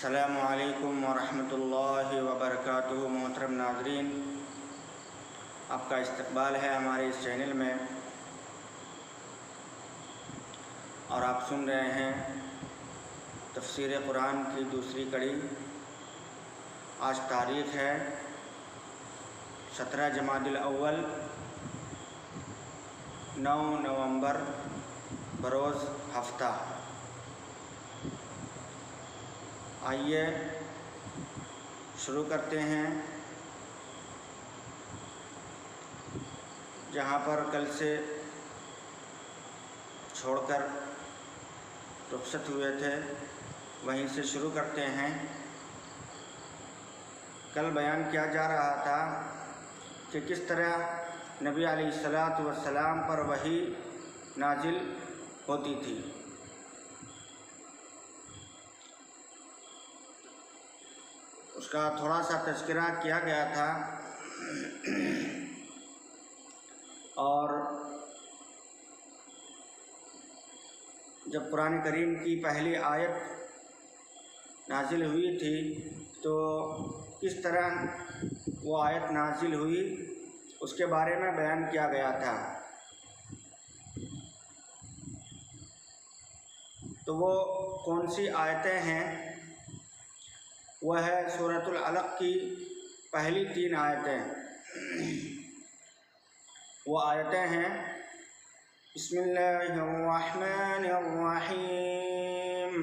السلام علیکم ورحمۃ اللہ وبرکاتہ۔ محترم ناظرین، آپ کا استقبال ہے ہمارے اس چینل میں، اور آپ سن رہے ہیں تفسیر قرآن کی دوسری کڑی۔ آج تاریخ ہے 17 جمادی الاول 9 نومبر بروز ہفتہ۔ آئیے شروع کرتے ہیں جہاں پر کل سے چھوڑ کر رخصت ہوئے تھے وہیں سے شروع کرتے ہیں۔ کل بیان کیا جا رہا تھا کہ کس طرح نبی علیہ الصلاۃ والسلام پر وحی نازل ہوتی تھی۔ اس کا تھوڑا سا تذکرہ کیا گیا تھا، اور جب قرآن کریم کی پہلی آیت نازل ہوئی تھی تو کس طرح وہ آیت نازل ہوئی اس کے بارے میں بیان کیا گیا تھا۔ تو وہ کون سی آیتیں ہیں؟ وہ ہے سورۃ العلق کی پہلی 3 آیتیں۔ وہ آیتیں ہیں: بسم اللہ الرحمن الرحیم،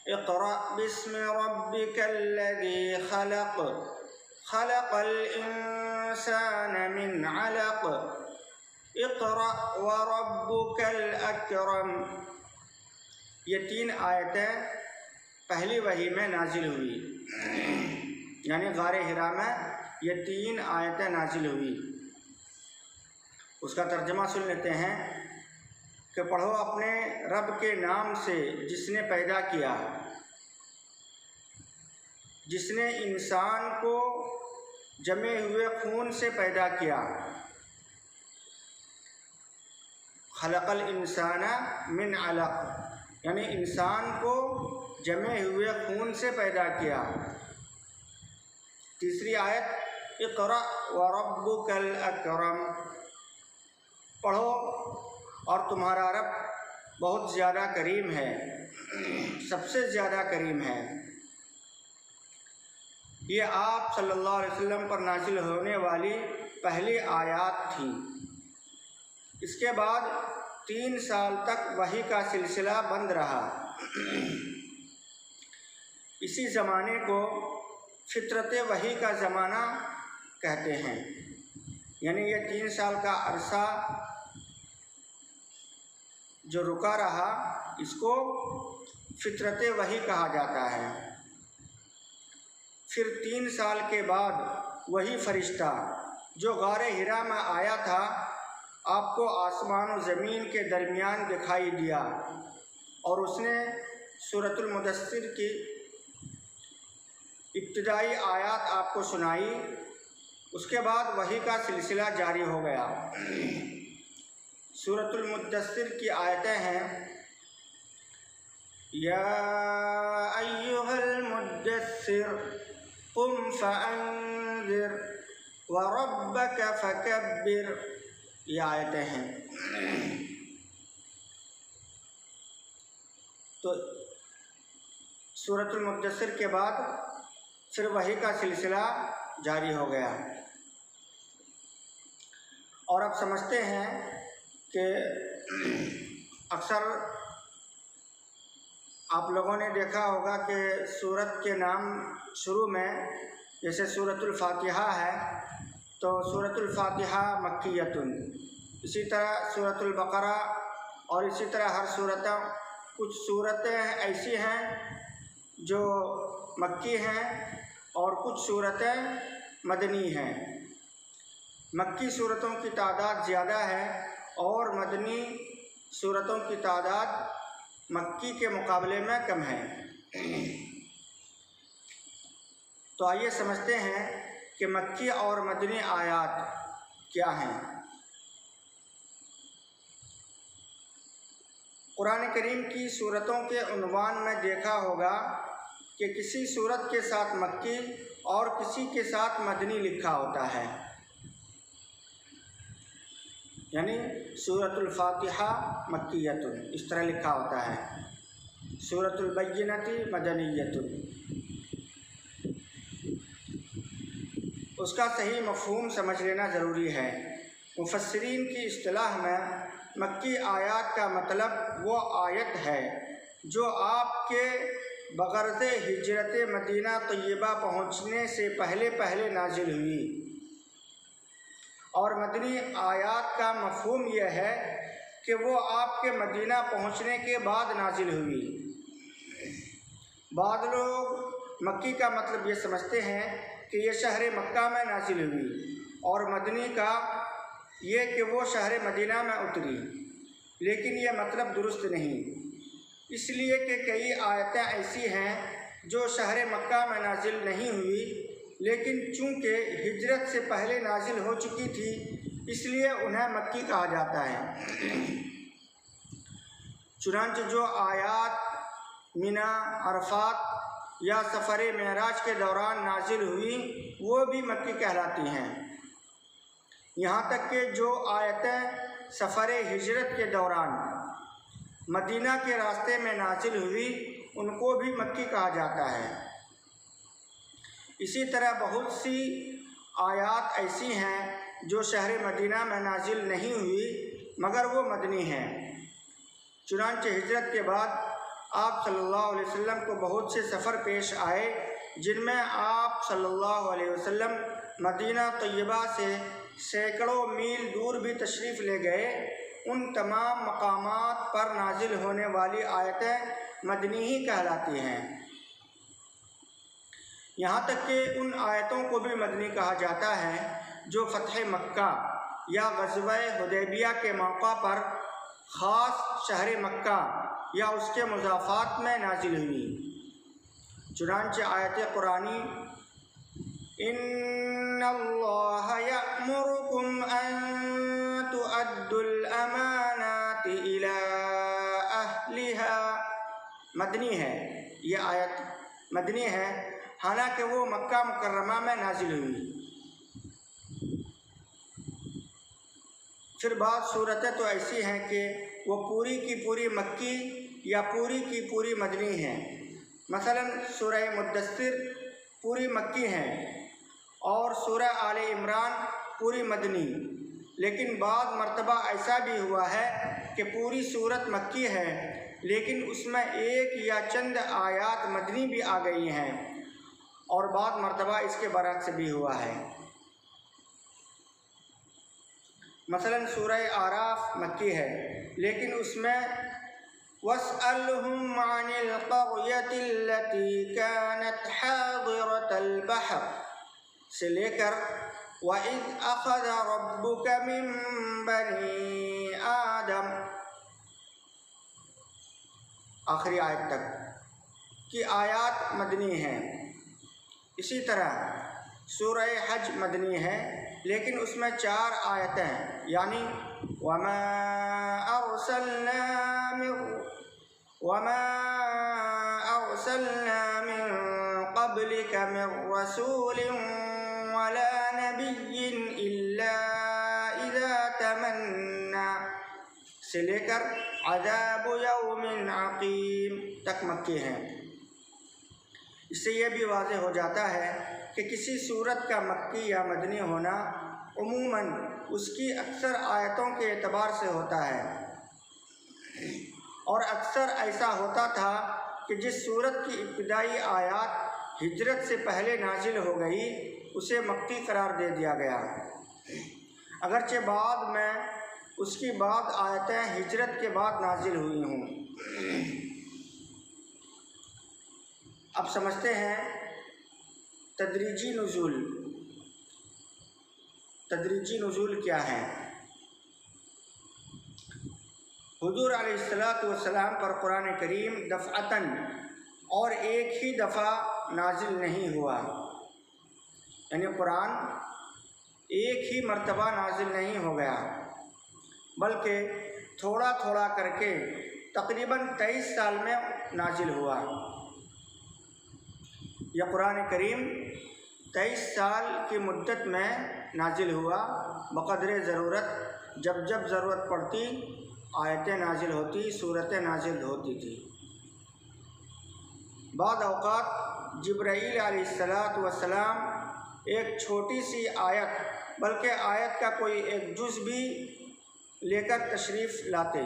اقرأ باسم ربک الذی خلق، خلق الانسان من علق، اقرأ وربک الاکرم۔ یہ 3 آیتیں پہلی وحی میں نازل ہوئی، یعنی غار حرا میں یہ 3 آیتیں نازل ہوئی۔ اس کا ترجمہ سن لیتے ہیں کہ پڑھو اپنے رب کے نام سے جس نے پیدا کیا، جس نے انسان کو جمے ہوئے خون سے پیدا کیا۔ خلق الانسان من علق، یعنی انسان کو جمے ہوئے خون سے پیدا کیا۔ تیسری آیت اقرأ وربک الاکرم، پڑھو اور تمہارا رب بہت زیادہ کریم ہے، سب سے زیادہ کریم ہے۔ یہ آپ صلی اللہ علیہ وسلم پر نازل ہونے والی پہلی آیات تھی۔ اس کے بعد 3 سال تک وحی کا سلسلہ بند رہا۔ اسی زمانے کو فطرت وحی کا زمانہ کہتے ہیں، یعنی یہ 3 سال کا عرصہ جو رکا رہا اس کو فطرت وحی کہا جاتا ہے۔ پھر 3 سال کے بعد وہی فرشتہ جو غار حرا میں آیا تھا آپ کو آسمان و زمین کے درمیان دکھائی دیا، اور اس نے سورۃ المدثر کی ابتدائی آیات آپ کو سنائی۔ اس کے بعد وحی کا سلسلہ جاری ہو گیا۔ سورۃ المدثر کی آیتیں ہیں: یا ایھا المدثر قم فانذر وربک فکبر، یہ آیتیں ہیں۔ تو سورۃ المدثر کے بعد پھر وحی کا سلسلہ جاری ہو گیا۔ اور اب سمجھتے ہیں کہ اکثر آپ لوگوں نے دیکھا ہوگا کہ سورت کے نام شروع میں جیسے سورۃ الفاتحہ ہے تو سورۃ الفاتحہ مکیۃ، اسی طرح سورۃ البقرہ، اور اسی طرح ہر کچھ صورتیں ایسی ہیں جو مکی ہیں اور کچھ صورتیں مدنی ہیں۔ مکی صورتوں کی تعداد زیادہ ہے اور مدنی صورتوں کی تعداد مکی کے مقابلے میں کم ہے۔ تو آئیے سمجھتے ہیں کہ مکی اور مدنی آیات کیا ہیں۔ قرآن کریم کی صورتوں کے عنوان میں دیکھا ہوگا کہ کسی صورت کے ساتھ مکی اور کسی کے ساتھ مدنی لکھا ہوتا ہے، یعنی سورۃ الفاتحہ مکیۃ اس طرح لکھا ہوتا ہے، سورۃ البینۃ مدنیۃ۔ اس کا صحیح مفہوم سمجھ لینا ضروری ہے۔ مفسرین کی اصطلاح میں مکی آیات کا مطلب وہ آیت ہے جو آپ کے بغرض ہجرت مدینہ طیبہ پہنچنے سے پہلے نازل ہوئی، اور مدنی آیات کا مفہوم یہ ہے کہ وہ آپ کے مدینہ پہنچنے کے بعد نازل ہوئی۔ بعض لوگ مکی کا مطلب یہ سمجھتے ہیں کہ یہ شہر مکہ میں نازل ہوئی، اور مدنی کا یہ کہ وہ شہر مدینہ میں اتری، لیکن یہ مطلب درست نہیں، اس لیے کہ کئی آیتیں ایسی ہیں جو شہر مکہ میں نازل نہیں ہوئی، لیکن چونکہ ہجرت سے پہلے نازل ہو چکی تھی اس لیے انہیں مکی کہا جاتا ہے۔ چنانچہ جو آیات منی، عرفات یا سفر معراج کے دوران نازل ہوئی وہ بھی مکی کہلاتی ہیں، یہاں تک کہ جو آیتیں سفر ہجرت کے دوران مدینہ کے راستے میں نازل ہوئی ان کو بھی مکی کہا جاتا ہے۔ اسی طرح بہت سی آیات ایسی ہیں جو شہر مدینہ میں نازل نہیں ہوئی مگر وہ مدنی ہیں۔ چنانچہ ہجرت کے بعد آپ صلی اللہ علیہ وسلم کو بہت سے سفر پیش آئے جن میں آپ صلی اللہ علیہ وسلم مدینہ طیبہ سے سینکڑوں میل دور بھی تشریف لے گئے۔ ان تمام مقامات پر نازل ہونے والی آیتیں مدنی ہی کہلاتی ہیں، یہاں تک کہ ان آیتوں کو بھی مدنی کہا جاتا ہے جو فتح مکہ یا غزوہ حدیبیہ کے موقع پر خاص شہر مکہ یا اس کے مضافات میں نازل ہوئی۔ چنانچہ آیت قرآنی ان اللہ یأمرکم ان تؤدوا الامانات الی اہلها مدنی ہے، یہ آیت مدنی ہے حالانکہ وہ مکہ مکرمہ میں نازل ہوئی۔ پھر بعض صورتیں تو ایسی ہیں کہ وہ پوری کی پوری مکی یا پوری کی پوری مدنی ہیں، مثلا سورہ مدثر پوری مکی ہے اور سورہ آل عمران پوری مدنی، لیکن بعض مرتبہ ایسا بھی ہوا ہے کہ پوری صورت مکی ہے لیکن اس میں ایک یا چند آیات مدنی بھی آ گئی ہیں، اور بعض مرتبہ اس کے برعکس بھی ہوا ہے۔ مثلا سورہ اعراف مکی ہے لیکن اس میں وَاسْأَلْهُمْ عَنِ الْقَرْيَةِ الَّتِي كَانَتْ حَاضِرَةَ الْبَحْرِ سے لے کر وَإِذْ أَخَذَ رَبُّكَ مِن بَنِي آدَمَ آخری آیت تک کی آیات مدنی ہیں۔ اسی طرح سورہ حج مدنی ہے لیکن اس میں 4 آیتیں یعنی وَمَا أَرْسَلْنَا مِن قَبْلِكَ مِن رَّسُولٍ وَلَا نَبِيٍّ إِلَّا إِذَا تَمَنَّى سے لے کر عذاب یوم عقیم تک مکی ہیں۔ اس سے یہ بھی واضح ہو جاتا ہے کہ کسی صورت کا مکی یا مدنی ہونا عموماً اس کی اکثر آیتوں کے اعتبار سے ہوتا ہے، اور اکثر ایسا ہوتا تھا کہ جس صورت کی ابتدائی آیات ہجرت سے پہلے نازل ہو گئی اسے مکی قرار دے دیا گیا، اگرچہ بعد میں اس کی بعض آیتیں ہجرت کے بعد نازل ہوئی ہوں۔ اب سمجھتے ہیں تدریجی نزول۔ تدریجی نزول کیا ہے؟ حضور علیہ السلام پر قرآن کریم دفعتاً اور ایک ہی دفعہ نازل نہیں ہوا، یعنی قرآن ایک ہی مرتبہ نازل نہیں ہو گیا بلکہ تھوڑا تھوڑا کر کے تقریباً 23 سال میں نازل ہوا۔ یہ قرآن کریم 23 سال کی مدت میں نازل ہوا، بقدر ضرورت، جب جب ضرورت پڑتی آیتیں نازل ہوتی، سورتیں نازل ہوتی تھی۔ بعض اوقات جبرائیل علیہ السلام ایک چھوٹی سی آیت، بلکہ آیت کا کوئی ایک جز بھی لے کر تشریف لاتے،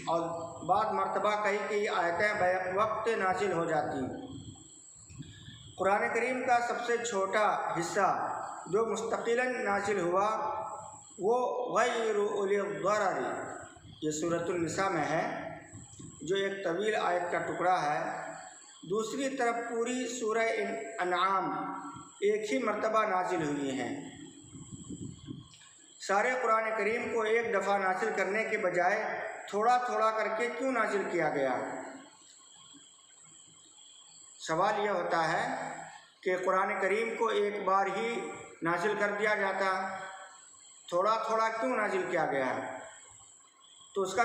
اور بعض مرتبہ کئی آیتیں بیک وقت نازل ہو جاتی۔ قرآن کریم کا سب سے چھوٹا حصہ جو مستقلاً نازل ہوا وہ غیر اولی الضرر، یہ سورۃ النساء میں ہے، جو ایک طویل آیت کا ٹکڑا ہے۔ دوسری طرف پوری سورہ انعام ایک ہی مرتبہ نازل ہوئی ہیں۔ سارے قرآن کریم کو ایک دفعہ نازل کرنے کے بجائے تھوڑا تھوڑا کر کے کیوں نازل کیا گیا؟ سوال یہ ہوتا ہے کہ قرآن کریم کو ایک بار ہی نازل کر دیا جاتا، تھوڑا تھوڑا کیوں نازل کیا گیا؟ تو اس کا